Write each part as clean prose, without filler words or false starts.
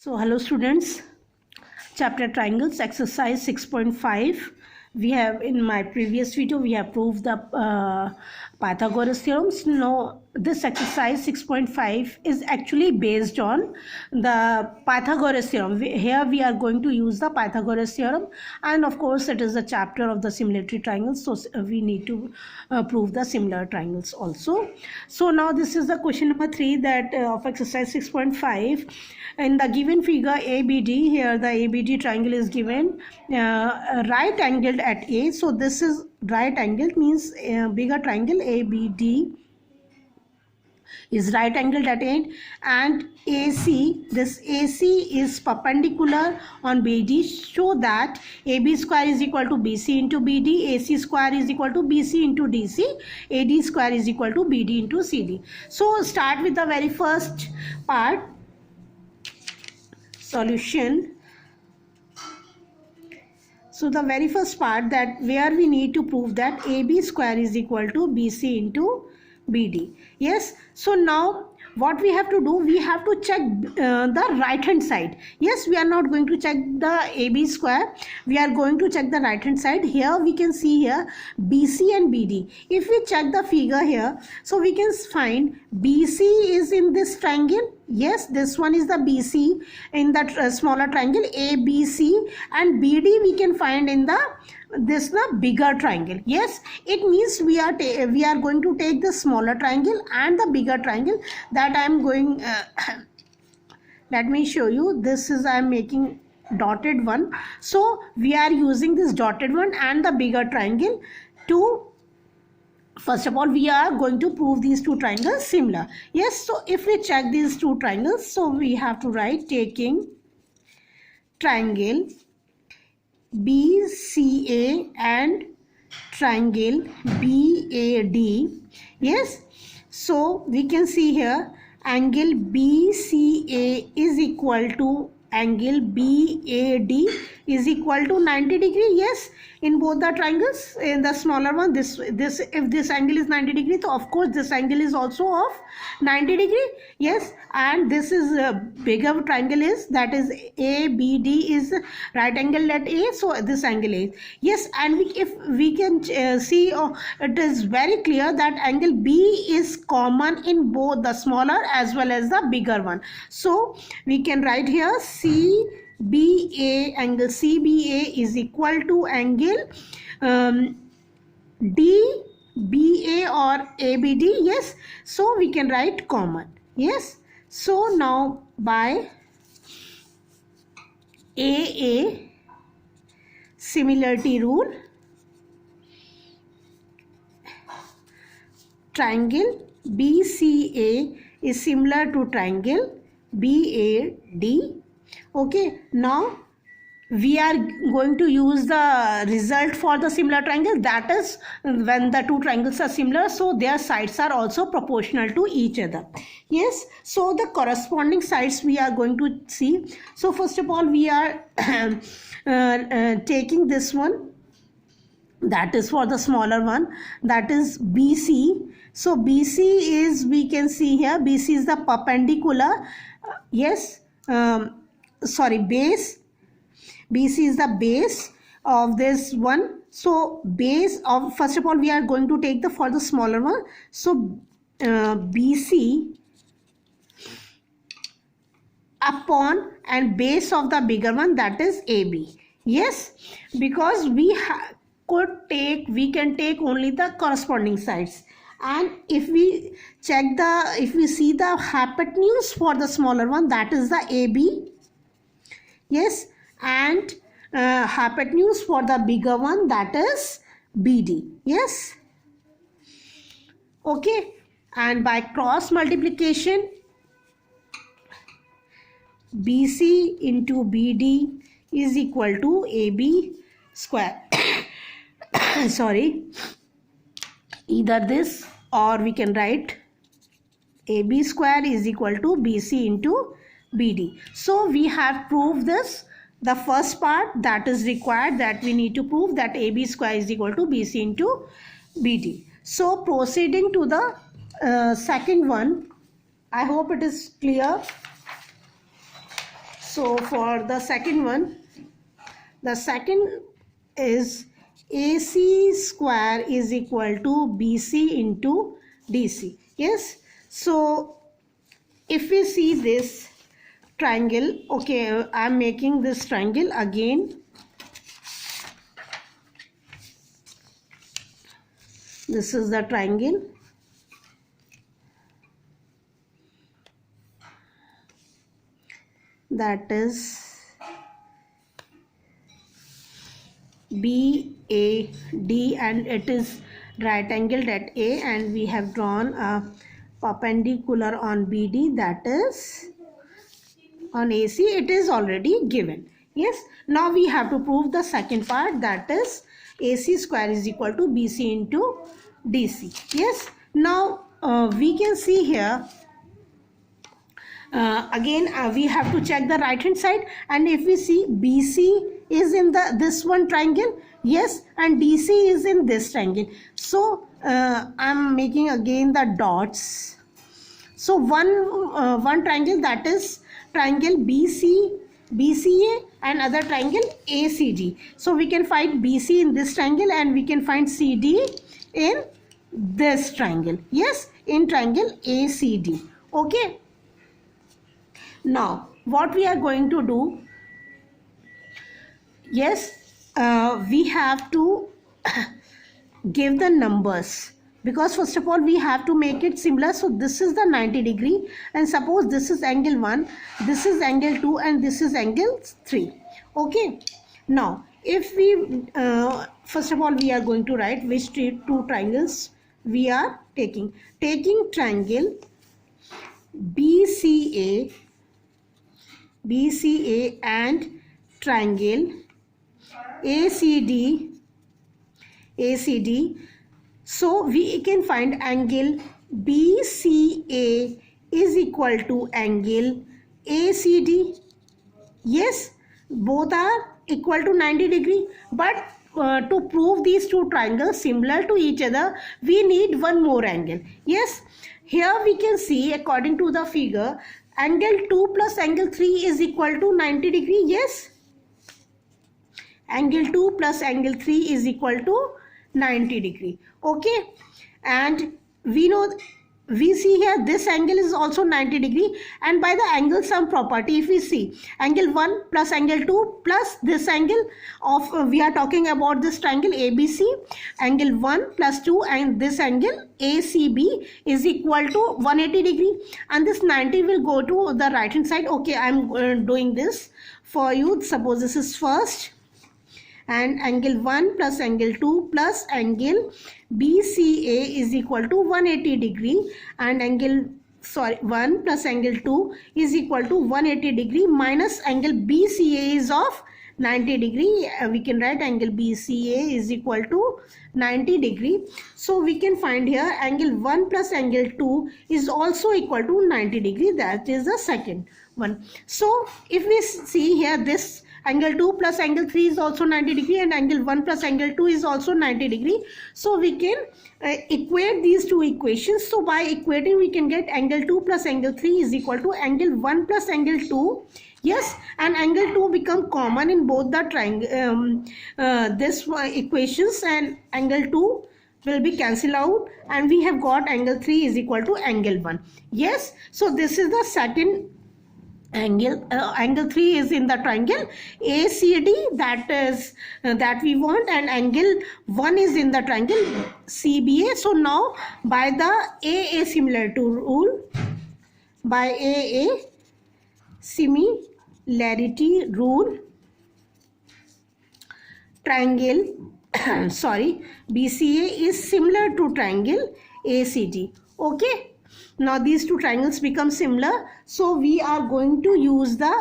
So hello students, chapter triangles exercise 6.5. We have in my previous video we have proved the Pythagoras theorems. Now this exercise 6.5 is actually based on the Pythagoras theorem. Here we are going to use the Pythagoras theorem, and of course it is a chapter of the similatory triangles, so we need to prove the similar triangles also. So now this is the question number 3 that of exercise 6.5. In the given figure ABD, here the ABD triangle is given right angled at A. So this is right angled, means bigger triangle ABD is right angled at A, and AC, this AC is perpendicular on BD, so that AB square is equal to BC into BD, AC square is equal to BC into DC, AD square is equal to BD into CD. So start with the very first part. Solution. So the very first part, that where we need to prove that AB square is equal to BC into BD. Yes, so now what we have to do, we have to check the right hand side. Yes, we are not going to check the AB square, we are going to check the right hand side. Here we can see here BC and BD. If we check the figure here, so we can find BC is in this triangle. Yes, this one is the BC in that smaller triangle ABC, and BD we can find in the bigger triangle. Yes, it means we are going to take the smaller triangle and the bigger triangle. That I am going let me show you. This is I am making dotted one, so we are using this dotted one and the bigger triangle to, first of all, we are going to prove these two triangles similar. Yes, so if we check these two triangles, so we have to write taking triangle BCA and triangle BAD. Yes, so we can see here angle BCA is equal to angle BAD is equal to 90 degree. Yes, in both the triangles, in the smaller one, this if this angle is 90 degree, so of course this angle is also of 90 degree. Yes, and this is a bigger triangle is, that is ABD is right angle at A, so this angle is. Yes, and if we can see, it is very clear that angle B is common in both the smaller as well as the bigger one. So we can write here CBA, angle CBA is equal to angle DBA or ABD. Yes, so we can write common. Yes, so now by AA similarity rule, triangle BCA is similar to triangle BAD. Okay, now we are going to use the result for the similar triangle, that is when the two triangles are similar, so their sides are also proportional to each other. Yes, so the corresponding sides we are going to see. So first of all, we are taking this one, that is for the smaller one, that is BC. So BC is, we can see here, BC is the perpendicular, yes, base. BC is the base of this one. So base of, first of all, we are going to take the for the smaller one. So BC upon and base of the bigger one, that is AB. Yes, because we can take only the corresponding sides. And if we check if we see the hypotenuse for the smaller one, that is the AB. Yes, and hypotenuse for the bigger one, that is BD. Yes, okay, and by cross multiplication, BC into BD is equal to AB square. Sorry, either this, or we can write AB square is equal to BC into BD. So we have proved this, the first part that is required, that we need to prove that AB square is equal to BC into BD. So proceeding to the second one, I hope it is clear. So for the second one, the second is AC square is equal to BC into DC. Yes, so if we see this triangle, okay, I'm making this triangle again. This is the triangle. That is BAD, and it is right angled at A, and we have drawn a perpendicular on BD, that is on AC. It is already given. Yes, now we have to prove the second part, that is AC square is equal to BC into DC. Yes, now we can see here again we have to check the right hand side, and if we see BC is in this one triangle, yes, and DC is in this triangle. So I'm making again the dots. So one triangle, that is triangle BCA, and other triangle ACD. So we can find BC in this triangle, and we can find CD in this triangle. Yes, in triangle ACD. Okay. Now what we are going to do, yes, we have to give the numbers, because first of all we have to make it similar. So this is the 90 degree, and suppose this is angle 1, this is angle 2, and this is angle 3. Okay, now if we first of all we are going to write which two triangles we are taking. Triangle BCA and triangle ACD. So we can find angle BCA is equal to angle ACD. Yes, both are equal to 90 degree, but to prove these two triangles similar to each other, we need one more angle. Yes, here we can see according to the figure, angle 2 plus angle 3 is equal to 90 degree. Yes, angle 2 plus angle 3 is equal to 90 degree. Okay, and we see here this angle is also 90 degree, and by the angle sum property, if we see angle 1 plus angle 2 plus this angle of we are talking about this triangle ABC, angle 1 plus 2 and this angle ACB is equal to 180 degree, and this 90 will go to the right hand side. Okay, I'm doing this for you. Suppose this is first, and angle 1 plus angle 2 plus angle BCA is equal to 180 degree, and 1 plus angle 2 is equal to 180 degree minus angle BCA is of 90 degree. We can write angle BCA is equal to 90 degree. So we can find here angle 1 plus angle 2 is also equal to 90 degree. That is the second one. So if we see here, this angle 2 plus angle 3 is also 90 degree, and angle 1 plus angle 2 is also 90 degree. So we can equate these two equations. So by equating, we can get angle 2 plus angle 3 is equal to angle 1 plus angle 2. Yes, and angle 2 become common in both the triangle this equations, and angle 2 will be cancelled out, and we have got angle 3 is equal to angle 1. Yes, so this is the second angle. Angle 3 is in the triangle ACD, that is that we want, and angle 1 is in the triangle CBA. So now by the AA similarity rule, triangle BCA is similar to triangle ACD. Okay, now these two triangles become similar, so we are going to use the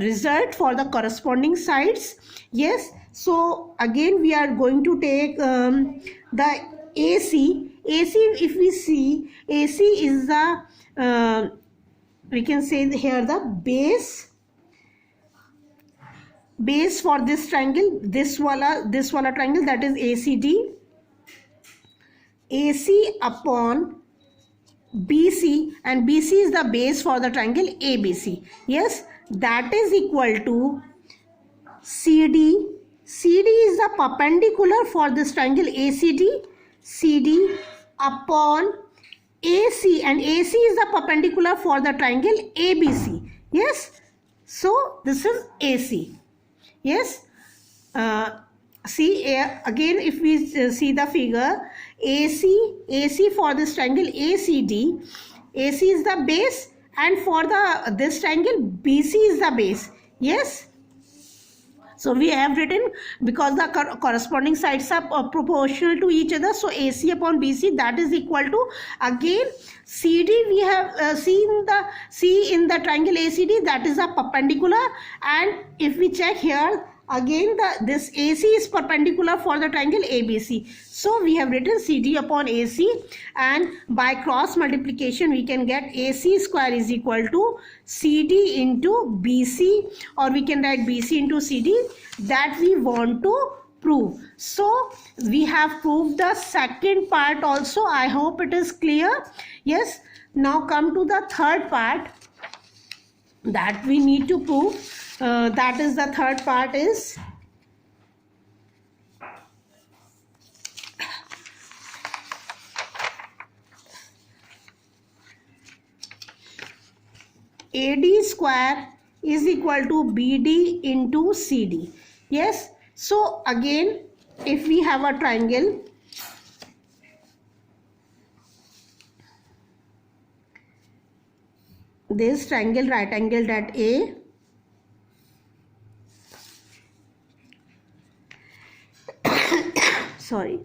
result for the corresponding sides. Yes, so again we are going to take the AC. If we see, AC is the we can say here the base for this triangle, this wala triangle, that is ACD. AC upon BC, and BC is the base for the triangle ABC. Yes, that is equal to CD. CD is the perpendicular for this triangle ACD. CD upon AC, and AC is the perpendicular for the triangle ABC. Yes, so this is AC. Yes, see again, if we see the figure, AC for this triangle ACD, AC is the base, and for this triangle BC is the base. Yes, so we have written, because the corresponding sides are proportional to each other, so AC upon BC, that is equal to, again CD, we have seen the C in the triangle ACD, that is a perpendicular, and if we check here again, this AC is perpendicular for the triangle ABC. So we have written CD upon AC, and by cross multiplication we can get AC square is equal to CD into BC, or we can write BC into CD, that we want to prove. So we have proved the second part also. I hope it is clear. Yes, now come to the third part that we need to prove. That is, the third part is AD square is equal to BD into CD. Yes, so again, if we have a triangle, this triangle right angled at A, sorry,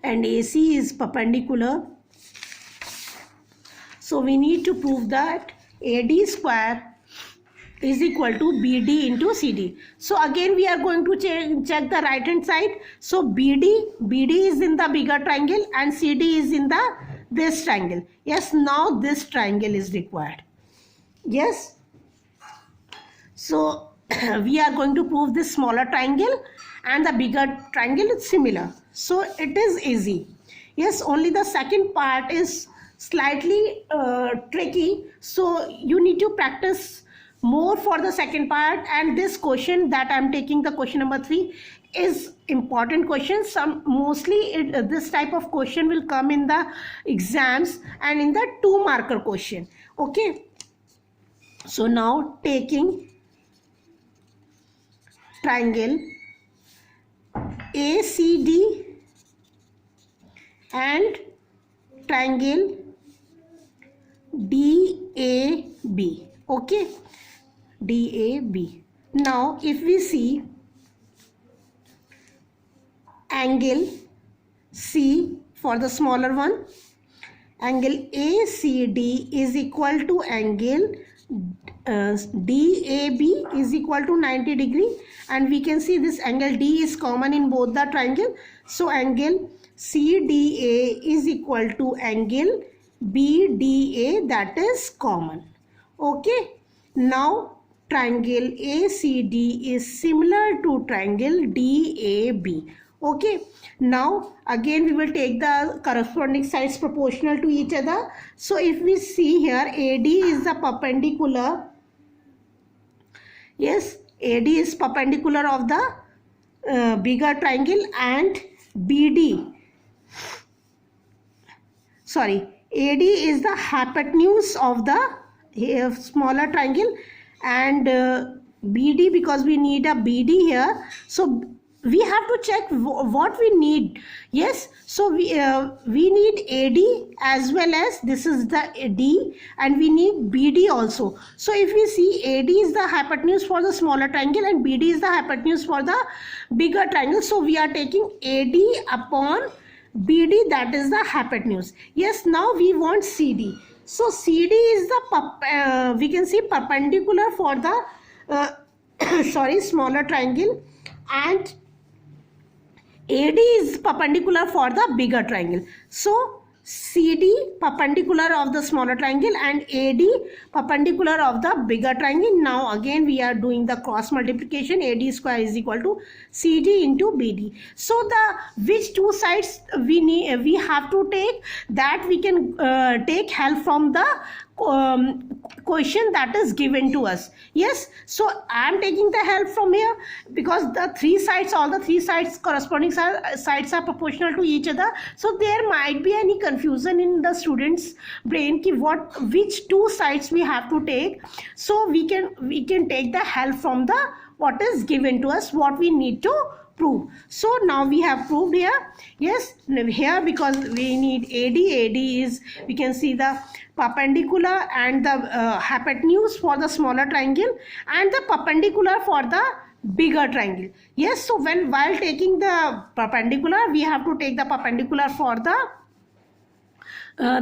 and AC is perpendicular, so we need to prove that AD square is equal to BD into CD. So again we are going to check the right hand side. So BD is in the bigger triangle and CD is in this triangle. Yes, now this triangle is required. Yes, so we are going to prove this smaller triangle and the bigger triangle is similar, so it is easy. Yes, only the second part is slightly tricky, so you need to practice more for the second part. And this question that I am taking, the question number 3, is important question. Mostly this type of question will come in the exams and in the 2-marker question. Okay, so now taking triangle ACD and triangle DAB. Okay, DAB. Now if we see angle C for the smaller one, angle ACD is equal to angle DAB is equal to 90 degree, and we can see this angle D is common in both the triangle, so angle CDA is equal to angle BDA, that is common. Okay, now triangle ACD is similar to triangle DAB. Okay, now again we will take the corresponding sides proportional to each other. So if we see here, AD is the perpendicular. Yes, AD is perpendicular of the bigger triangle, and BD, sorry, AD is the hypotenuse of the smaller triangle, and BD, because we need a BD here, so we have to check what we need. Yes, so we need AD as well as this is the D, and we need BD also. So if we see, AD is the hypotenuse for the smaller triangle and BD is the hypotenuse for the bigger triangle, so we are taking AD upon BD, that is the hypotenuse. Yes, now we want CD. So CD is the we can see perpendicular for the smaller triangle, and AD is perpendicular for the bigger triangle. So CD perpendicular of the smaller triangle and AD perpendicular of the bigger triangle. Now again we are doing the cross multiplication. AD square is equal to CD into BD. So the which two sides we have to take, that we can take help from the question that is given to us. Yes, so I am taking the help from here because the three sides, all the three sides, corresponding sides are proportional to each other. So there might be any confusion in the students brain ki which two sides we have to take. So we can take the help from the what is given to us, what we need to prove. So now we have proved here. Yes, here because we need AD is, we can see the perpendicular and the hypotenuse for the smaller triangle and the perpendicular for the bigger triangle. Yes, so while taking the perpendicular, we have to take the perpendicular for the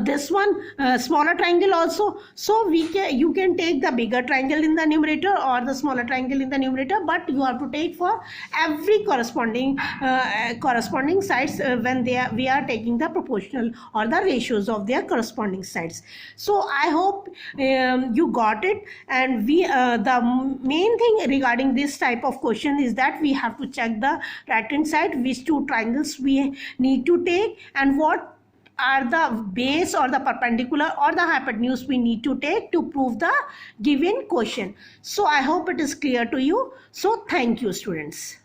this one smaller triangle also. So you can take the bigger triangle in the numerator or the smaller triangle in the numerator, but you have to take for every corresponding sides when we are taking the proportional or the ratios of their corresponding sides. So I hope you got it. And the main thing regarding this type of question is that we have to check the right hand side, which two triangles we need to take and what are the base or the perpendicular or the hypotenuse we need to take to prove the given question. So I hope it is clear to you. So thank you, students.